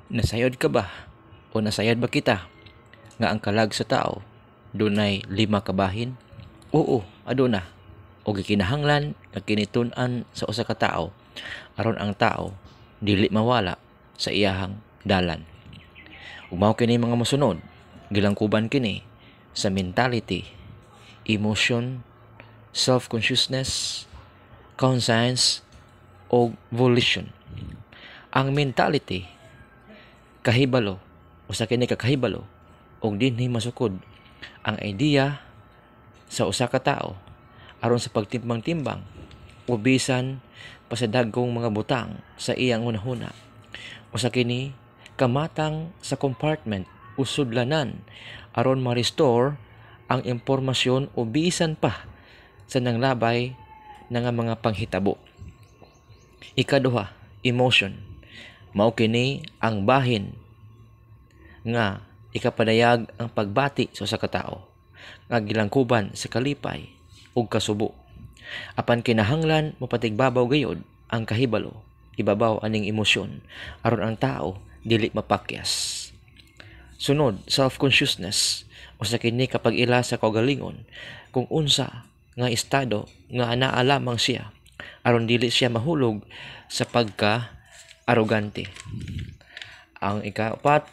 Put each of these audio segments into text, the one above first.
Nasayod ka ba? O nasayad ba kita? Nga ang kalag sa tao, dunay 5 kabahin? Oo, aduna. O gikinahanglan nga kinitun-an sa usa ka tao aron ang tao dili mawala sa iyahang dalan. Ug mao kini mga mosunod, gilangkuban kini sa mentality, emotion, self-consciousness, conscience, o volition. Ang mentality, kahibalo, usa kini ka kahibalo og dinhi masukod ang idea sa usa ka tawo aron sa pagtimbang-timbang o bisan pa sa dagkong mga butang sa iyang hunahuna. Usa kini kamatang sa compartment o sudlanan aron ma-restore ang impormasyon o bisan pa sa nanglabay na nga mga panghitabo. Ikaduha, emotion. Mao kini ang bahin nga ikapadayag ang pagbati sa usa ka tawo nga gilangkuban sa kalipay ug kasubo. Apan kinahanglan mapatigbabaw gayud ang kahibalo, ibabaw aning emosyon aron ang tao dili mapakyas. Sunod, self-consciousness. Usa kini kapag ila sa kaugalingon kung unsa nga estado nga anaa lamang siya aron dili siya mahulog sa pagka-arogante. Ang ikaapat,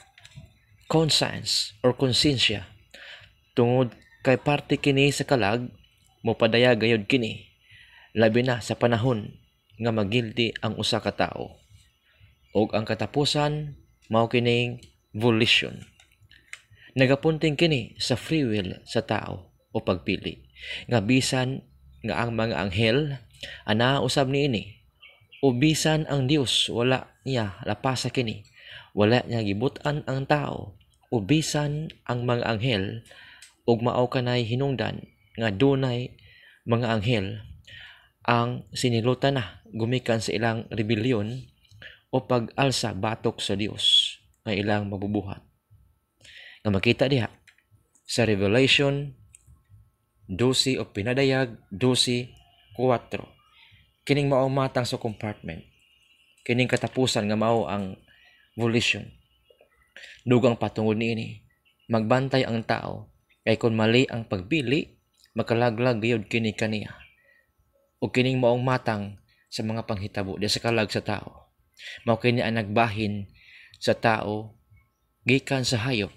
conscience or konsensya. Tungod kay parte kini sa kalag, mopadayag gayud kini labi na sa panahon nga magildi ang usa ka tawo. Og ang katapusan mao kining volition. Nagapunting kini sa free will sa tao o pagpili nga bisan nga ang mga anghel ana usab niini o bisan ang Dios wala niya lapasa kini, wala niya gibutan ang tao o bisan ang mga anghel ug mao kanay hinungdan nga dunay mga anghel ang sinilutan na gumikan sa ilang rebellion o pag-alsa batok sa Dios nga ilang mabubuhat. Nga makita diha sa Revelation 12 o pinadayag 12:4. Kining mao matang sa compartment. Kining katapusan nga mao ang volition. Dugang patungod niini, magbantay ang tao kay kun mali ang pagpili, makalaglag gyud kini kaniya. O kining maong matang sa mga panghitabo di sa kalag sa tao. Mao kini ang nagbahin sa tao gikan sa hayop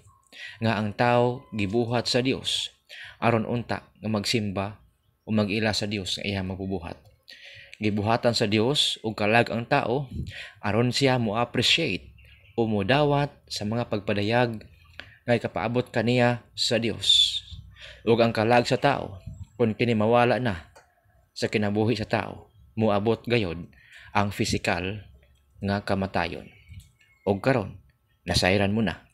nga ang tao gibuhat sa Dios aron unta nga magsimba o mag-ila sa Dios nga iya mabubuhat. Gibuhatan sa Dios og kalag ang tao aron siya mo appreciate o modawat sa mga pagpadayag nga ikapaabot kaniya sa Dios. Ug ang kalag sa tao kun kini mawala na sa kinabuhi sa tao, moabot gayod ang physical nga kamatayon. Og karon nasayran mo na